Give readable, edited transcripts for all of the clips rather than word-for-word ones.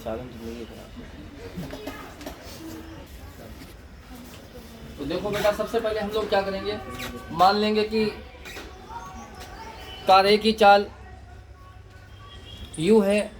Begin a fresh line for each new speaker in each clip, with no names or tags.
साधन तो नहीं खराब। तो देखो बेटा, सबसे पहले हम लोग क्या करेंगे, मान लेंगे कि कार ए की चाल यू है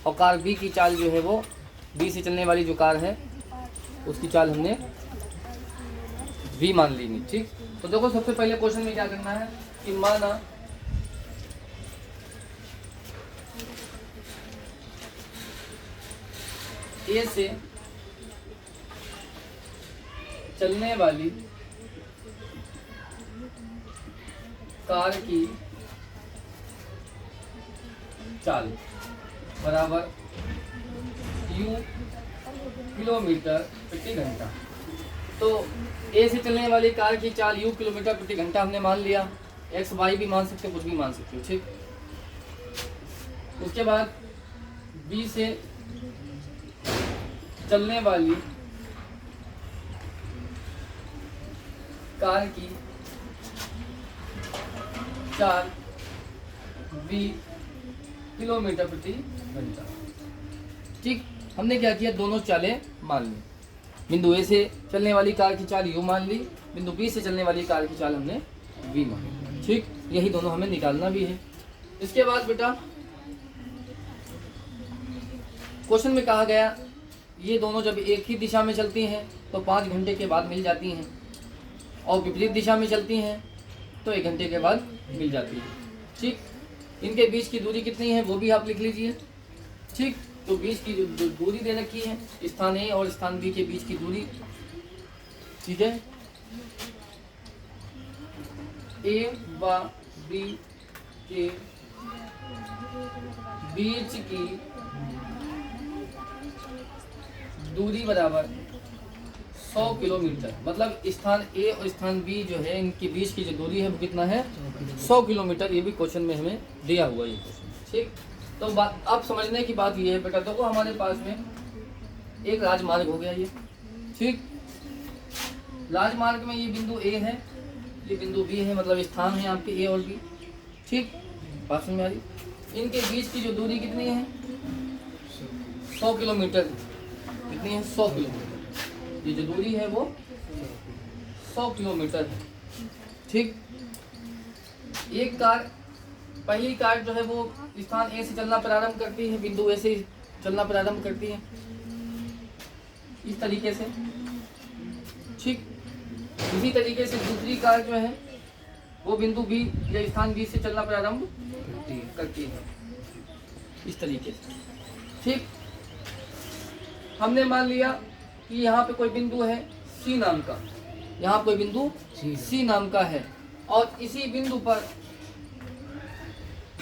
और कार बी की चाल जो है वो बी से चलने वाली जो कार है उसकी चाल हमने वी मान ली। ठीक, तो देखो सबसे पहले क्वेश्चन में क्या करना है कि माना ए से चलने वाली कार की चाल बराबर u किलोमीटर प्रति घंटा। तो ए से चलने वाली कार की चाल u किलोमीटर प्रति घंटा हमने मान लिया, x y भी मान सकते हो, कुछ भी मान सकते हो। ठीक, उसके बाद b से चलने वाली कार की चाल v किलोमीटर प्रति घंटा। ठीक, हमने क्या किया, दोनों चालें मान ली। बिंदु ए से चलने वाली कार की चाल u मान ली, बिंदु बी से चलने वाली कार की चाल हमने v मान ली। ठीक, यही दोनों हमें निकालना भी है। इसके बाद बेटा क्वेश्चन में कहा गया ये दोनों जब एक ही दिशा में चलती हैं तो 5 घंटे के बाद मिल जाती हैं, और विपरीत दिशा में चलती हैं तो 1 घंटे के बाद मिल जाती है। ठीक, इनके बीच की दूरी कितनी है वो भी आप लिख लीजिए। ठीक, तो बीच की जो दूरी दे रखी है, स्थान ए और स्थान बी के बीच की दूरी, ठीक है, ए व बी के बीच की दूरी बराबर 100 किलोमीटर। मतलब स्थान ए और स्थान बी जो है इनके बीच की जो दूरी है वो कितना है, 100 किलोमीटर। ये भी क्वेश्चन में हमें दिया हुआ ये क्वेश्चन। ठीक, तो बात अब समझने की बात ये है बेटा, देखो हमारे पास में एक राजमार्ग हो गया ये। ठीक, राजमार्ग में ये बिंदु ए है, ये बिंदु बी है, मतलब स्थान है आपके ए और बी। ठीक, बात समझ में आ रही। इनके बीच की जो दूरी कितनी है, 100 किलोमीटर। कितनी है, 100 किलोमीटर। ये जो दूरी है वो 100 किलोमीटर है। ठीक, एक कार, पहली कार जो है वो स्थान ए से चलना प्रारंभ करती है, बिंदु ए से चलना प्रारंभ करती है इस तरीके से। ठीक, इसी तरीके से दूसरी कार जो है वो बिंदु बी या स्थान बी से चलना प्रारंभ करती है इस तरीके से। ठीक, हमने मान लिया कि यहाँ पे कोई बिंदु है सी नाम का, यहाँ कोई बिंदु सी नाम का है, और इसी बिंदु पर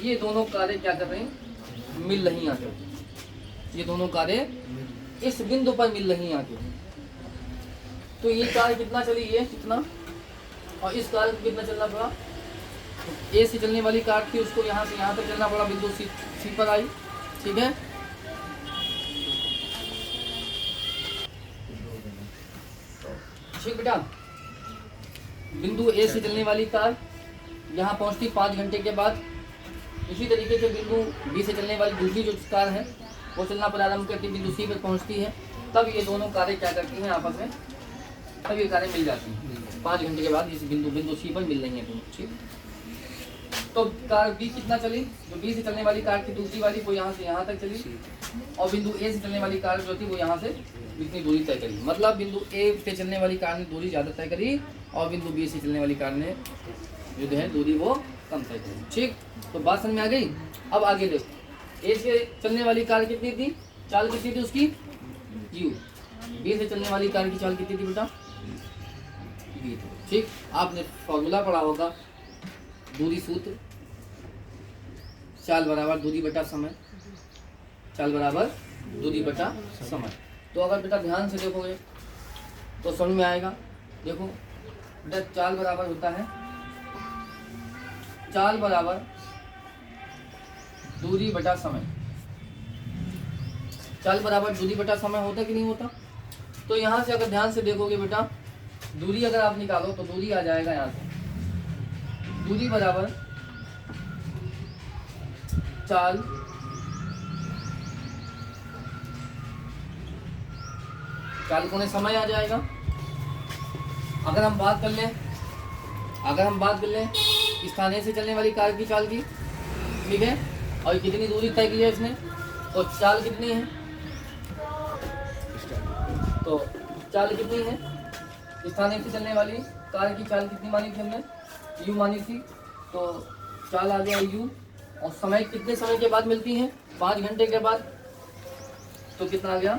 ये दोनों कारें क्या कर रही हैं, मिल रही आके। ये दोनों कारें इस बिंदु पर मिल रही आके। तो ये कार कितना चली, ये कितना, और इस कार को कितना चलना पड़ा। ए से चलने वाली कार थी, उसको यहाँ से यहाँ तक चलना पड़ा, बिंदु सी पर आई। ठीक है, ठीक बेटा, बिंदु ए से चलने वाली कार यहाँ पहुँचती 5 घंटे के बाद। इसी तरीके से बिंदु बी से चलने वाली दूसरी जो कार है वो चलना प्रारंभ करके बिंदु सी पर पहुँचती है। तब ये दोनों कारें क्या करती हैं आपस में, तब ये कारें मिल जाती हैं 5 घंटे के बाद। इस बिंदु सी पर मिल रही हैं दोनों। ठीक, तो कार बी कितना चली, जो बी से चलने वाली कार की दूसरी वाली वो यहाँ से यहाँ तक चली, और बिंदु ए से चलने वाली कार जो थी वो यहाँ से इतनी दूरी तय करी। मतलब बिंदु ए से चलने वाली कार ने दूरी ज़्यादा तय करी, और बिंदु बी से चलने वाली कार ने जो है दूरी वो कम तय करी। ठीक, तो बात समझ में आ गई। अब आगे देखो, ए से चलने वाली कार कितनी थी, चाल कितनी थी उसकी, यू। बी से चलने वाली कार की चाल कितनी थी बेटा, बी। ठीक, आपने फॉर्मूला पढ़ा होगा, दूरी सूत्र, चाल बराबर दूरी बटा समय, चाल बराबर दूरी बटा समय। तो अगर बेटा ध्यान से देखोगे तो समझ में आएगा। देखो बेटा, चाल बराबर होता है, चाल बराबर दूरी बटा समय। चाल बराबर दूरी बटा समय होता कि नहीं होता। तो यहाँ से अगर ध्यान से देखोगे बेटा, दूरी अगर आप निकालो तो दूरी आ जाएगा यहाँ से, दूरी बराबर चाल चाल कोने समय आ जाएगा। अगर हम बात कर लें स्थान ए से चलने वाली कार की चाल की, ठीक है, और कितनी दूरी तय की है इसने, तो चाल कितनी है, तो चाल कितनी है, स्थान ए से चलने वाली कार की चाल कितनी मानी थी हमने, u मानी थी, तो चाल आ गया u, और समय कितने समय के बाद मिलती है, 5 घंटे के बाद, तो कितना आ गया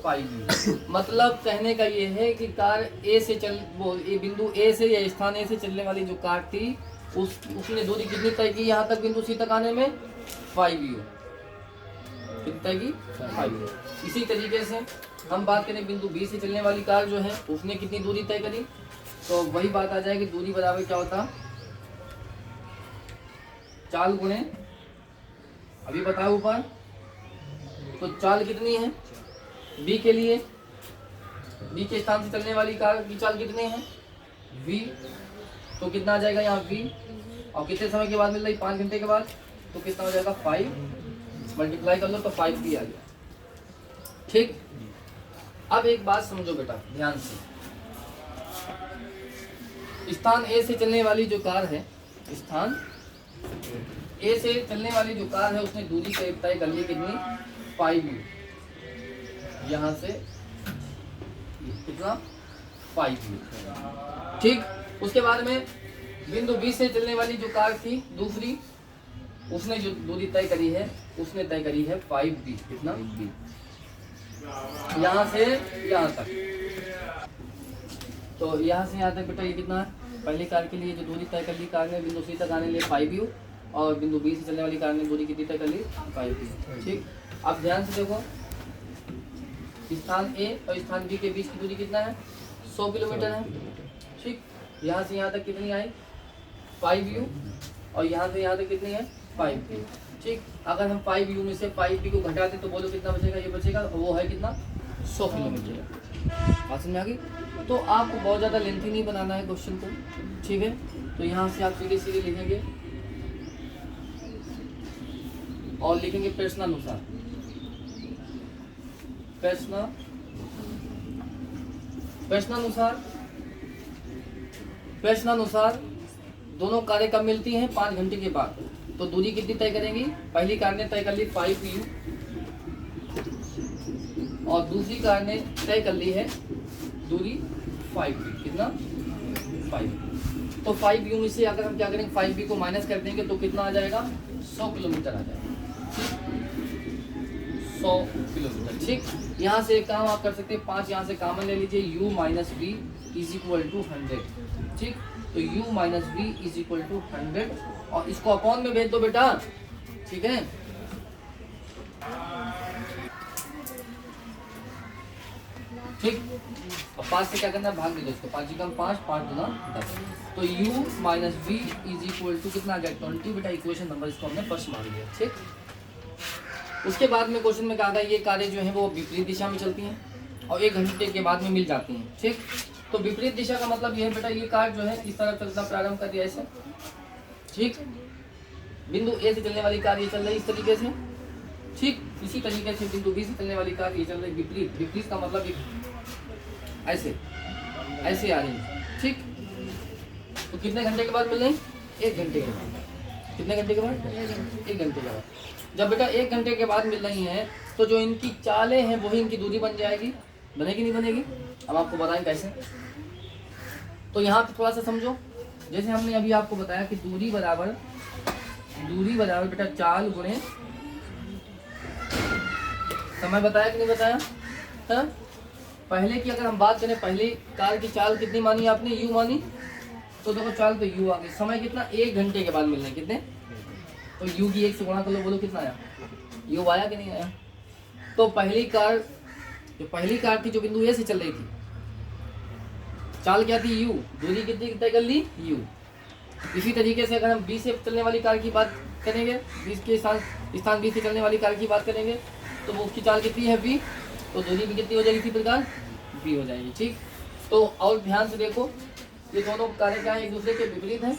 5u। मतलब कहने का ये है कि कार ए से ये बिंदु ए से या स्थान ए से चलने वाली जो कार थी उसने दूरी कितनी तय की यहाँ तक बिंदु सी तक आने में, 5u, कितनी तय की 5u। इसी तरीके से हम बात करें बिंदु बी से चलने वाली कार जो है उसने कितनी दूरी तय करी, तो वही बात आ जाएगी, दूरी बराबर क्या होता, चाल गुणे, अभी बताओ ऊपर, तो चाल कितनी है बी के लिए, बी के स्थान से चलने वाली कार की चाल कितनी है v, तो कितना आ जाएगा यहाँ v, और कितने समय के बाद मिल रही, 5 घंटे के बाद, तो कितना हो जाएगा 5, मल्टीप्लाई कर लो तो 5v आ गया। ठीक, अब एक बात समझो बेटा ध्यान से, स्थान ए से चलने वाली जो कार है, स्थान ए से चलने वाली जो कार है उसने दूरी तय कर ली कितनी, 5u, यहाँ से कितना 5u। ठीक, उसके बाद में बिंदु बी से चलने वाली जो कार थी दूसरी, उसने जो दूरी तय करी है उसने तय करी है 5b, कितना b, यहाँ से यहाँ तक, तो यहाँ से यहाँ तक बेटा ये कितना है, पहली कार के लिए जो दूरी तय कर ली कार ने बिंदु सी तक आने लिए 5u, और बिंदु बी से चलने वाली कार ने दूरी कितनी तय कर ली 5b। ठीक, अब ध्यान से देखो, स्थान ए और स्थान बी के बीच की दूरी कितना है, 100 किलोमीटर है। ठीक, यहाँ से यहाँ तक कितनी आई 5u, और यहाँ से यहाँ तक कितनी है 5b। ठीक, अगर हम 5u में से 5b को घटाते तो बोलो कितना बचेगा, ये बचेगा, वो है कितना 100 किलोमीटर। बात समझ में आ गई। तो आपको बहुत ज़्यादा लेंथी नहीं बनाना है क्वेश्चन को, ठीक है, तो यहाँ से आप सीधे सीधे लिखेंगे और लिखेंगे प्रश्नानुसार, प्रश्नानुसार दोनों कारें कब मिलती हैं, 5 घंटे के बाद, तो दूरी कितनी तय करेंगी, पहली कार ने तय कर ली 5u, और दूसरी कार ने तय कर ली है दूरी 5b, कितना 5, तो 5u में से अगर हम क्या करेंगे 5b को माइनस कर देंगे तो कितना आ जाएगा 100 किलोमीटर आ जाएगा, 100 किलोमीटर। ठीक, यहाँ से एक काम आप कर सकते हैं, 5 यहाँ से कॉमन ले लीजिए, u minus b is equal to 100। ठीक, तो u minus b is equal to 100, और इसको अपॉन में भेज दो बेटा, ठीक है। ठीक, और 5 से क्या करना है, भाग दे दो इसको, 5 कम 5, 5 गुना 10, तो u minus b is equal to कितना आ गया 20 बेटा, इक्वेशन नंबर इसको हमने फर्स्ट मान लिया। ठीक, उसके बाद में क्वेश्चन में कहा था ये कारें जो हैं वो विपरीत दिशा में चलती हैं और 1 घंटे के बाद में मिल जाती हैं। ठीक, तो विपरीत दिशा का मतलब ये है बेटा, ये कार जो है इस तरह चलना प्रारंभ कर दिया ऐसे। ठीक, बिंदु ए से चलने वाली कार ये चल रही इस तरीके से। ठीक, इसी तरीके से बिंदु बी से चलने वाली कार ये चल रही विपरीत, विपरीत का मतलब ऐसे ऐसे आ रही है। ठीक, तो कितने घंटे के बाद मिल रही, 1 घंटे के बाद, कितने घंटे के बाद 1 घंटे के बाद। जब बेटा 1 घंटे के बाद मिल रही हैं तो जो इनकी चालें हैं वही इनकी दूरी बन जाएगी, बनेगी नहीं बनेगी, अब आपको बताएं कैसे। तो यहाँ पे थोड़ा सा समझो, जैसे हमने अभी आपको बताया कि दूरी बराबर बेटा चाल गुणे समय, बताया कि नहीं बताया है? पहले की अगर हम बात करें, पहले कार की चाल कितनी मानी आपने, u मानी, तो देखो चाल तो u आ गई, समय कितना 1 घंटे के बाद मिलना है, कितने, तो u की 1 से गुणा कर लो, बोलो कितना आया, u आया कि नहीं आया। तो पहली कार थी जो बिंदु ए से चल रही थी, चाल क्या थी u, दूरी कितनी तय कर ली u। इसी तरीके से अगर हम बी से चलने वाली कार की बात करेंगे, बी के स्थान बी से चलने वाली कार की बात करेंगे, तो वो उसकी चाल कितनी है v, तो दूरी भी कितनी हो जाएगी, इसी प्रकार b हो जाएगी। ठीक, तो और ध्यान से देखो, ये दोनों कारें क्या है, एक दूसरे के विपरीत हैं।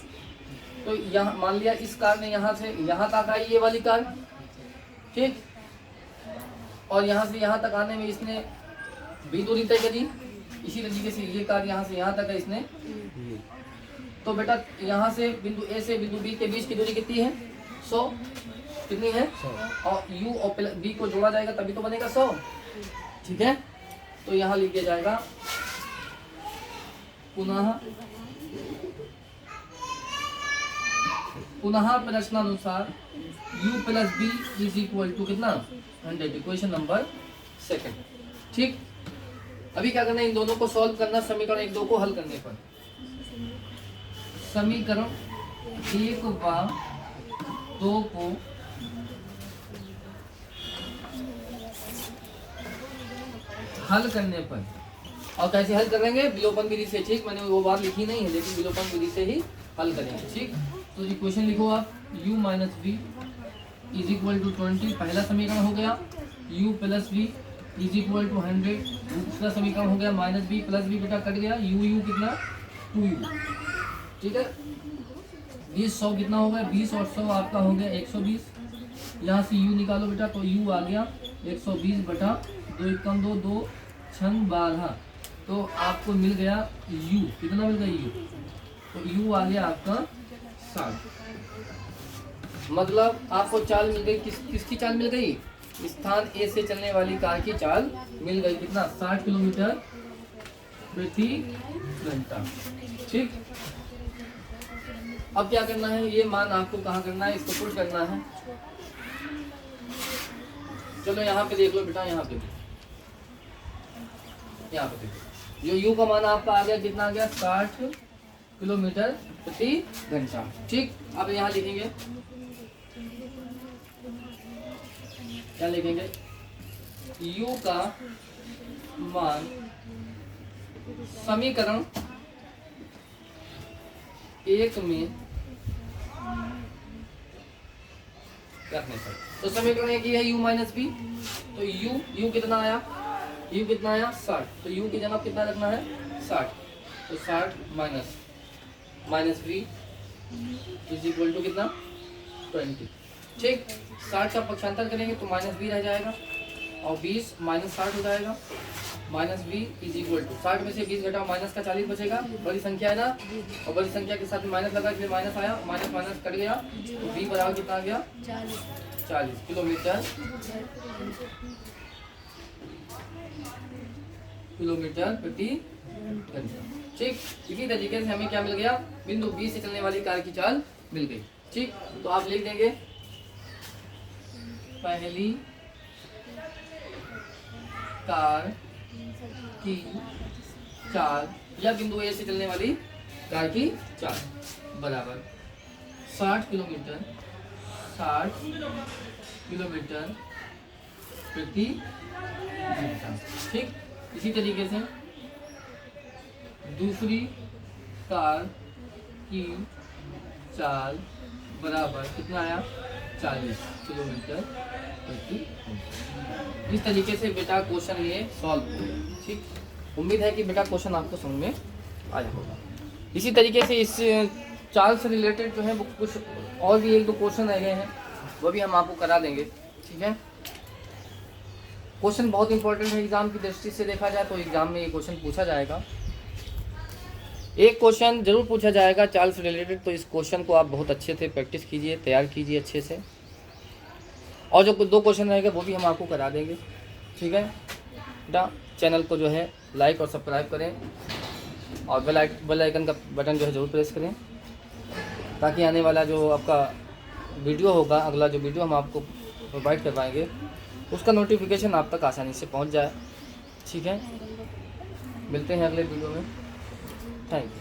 तो यहाँ मान लिया इस कार ने यहाँ से यहाँ तक आई ये वाली कार, ठीक, और यहाँ से यहाँ तक आने में इसने बी दूरी तय करी। इसी तरीके से ये कार्य यहाँ से यहाँ तक है इसने। तो बेटा यहाँ से बिंदु ए से बिंदु बी के बीच की दूरी कितनी है? 100। कितनी है? 100। और u और b को जोड़ा जाएगा तभी तो बनेगा 100। ठीक है, तो यहाँ लिख दिया जाएगा पुनः प्रश्नानुसार u plus b is equal to कितना? 100। Equation number 2। ठीक, अभी क्या करना है? इन दोनों को सॉल्व करना। समीकरण 1 2 को हल करने पर समीकरण 1 व 2 को हल करने पर, और कैसे हल करेंगे? विलोपन विधि से। ठीक, मैंने वो बात लिखी नहीं है, लेकिन विलोपन विधि से ही हल करेंगे। ठीक, तो इक्वेशन लिखो आप, u minus b is equal to 20 पहला समीकरण हो गया, u plus b is equal to 100 दूसरा समीकरण हो गया, माइनस बी प्लस बी बेटा कट गया, u कितना? 2u। ठीक है, 20 100 कितना हो गया? 20 और 100 आपका हो गया 120। यहाँ से u निकालो बेटा, तो u आ गया 120 बटा 2 एकम 2 2 6 12। तो आपको मिल गया u, कितना मिल गया? u, तो u आ गया आपका 60। मतलब आपको चाल मिल गई। किसकी चाल मिल गई? स्थान ए से चलने वाली कार की चाल मिल गई। कितना? 60 किलोमीटर प्रति घंटा। ठीक, अब क्या करना है? ये मान आपको कहाँ करना है? इसको पुट करना है। चलो यहाँ पे देख लो बेटा, यहाँ पे देखो, जो u का मान आपका आ गया कितना आ गया? 60 किलोमीटर प्रति घंटा। ठीक, अब यहाँ लिखेंगे, क्या लिखेंगे? u का मान समीकरण 1 में रखने पर। तो समीकरण 1 ही है u माइनस बी। तो u कितना आया? u कितना आया? 60। तो u की जगह कितना रखना है? 60। तो 60 minus b is equal to कितना? 20। ठीक, 60 का पक्षांतर करेंगे तो माइनस बी रह जाएगा, और 20 माइनस 60 हो जाएगा। Minus b is equal to 60 में से 20 घटाओ, माइनस का 40 बचेगा। बड़ी संख्या है ना, और बड़ी संख्या के साथ माइनस लगा, इसलिए माइनस आया, माइनस माइनस कट गया, तो बी बराबर कितना आ गया? 40 किलोमीटर प्रति घंटा। ठीक, इसी तरीके से हमें क्या मिल गया? बिंदु बी से चलने वाली कार की चाल मिल गई। ठीक, तो आप लिख देंगे पहली कार की चाल या बिंदु ए से चलने वाली कार की चाल बराबर 60 किलोमीटर प्रति घंटा। ठीक, इसी तरीके से दूसरी कार की चाल बराबर कितना आया? 40 किलोमीटर प्रति घंटा। इस तरीके से बेटा क्वेश्चन ये सॉल्व हो। ठीक, उम्मीद है कि बेटा क्वेश्चन आपको समझ में आया होगा। इसी तरीके से इस चाल से रिलेटेड जो है वो कुछ और भी 1 2 क्वेश्चन रह गए हैं, वो भी हम आपको करा देंगे। ठीक है, क्वेश्चन बहुत इंपॉर्टेंट है। एग्जाम की दृष्टि से देखा जाए तो एग्जाम में ये क्वेश्चन पूछा जाएगा, एक क्वेश्चन जरूर पूछा जाएगा चाल से रिलेटेड। तो इस क्वेश्चन को आप बहुत अच्छे से प्रैक्टिस कीजिए, तैयार कीजिए अच्छे से, और जो 2 क्वेश्चन रहेगा वो भी हम आपको करा देंगे। ठीक है बेटा, चैनल को जो है लाइक और सब्सक्राइब करें, और बेल आइकन का बटन जो है जरूर प्रेस करें, ताकि आने वाला जो आपका वीडियो होगा, अगला जो वीडियो हम आपको प्रोवाइड करवाएंगे, उसका नोटिफिकेशन आप तक आसानी से पहुंच जाए। ठीक है, मिलते हैं अगले वीडियो में। Thank you.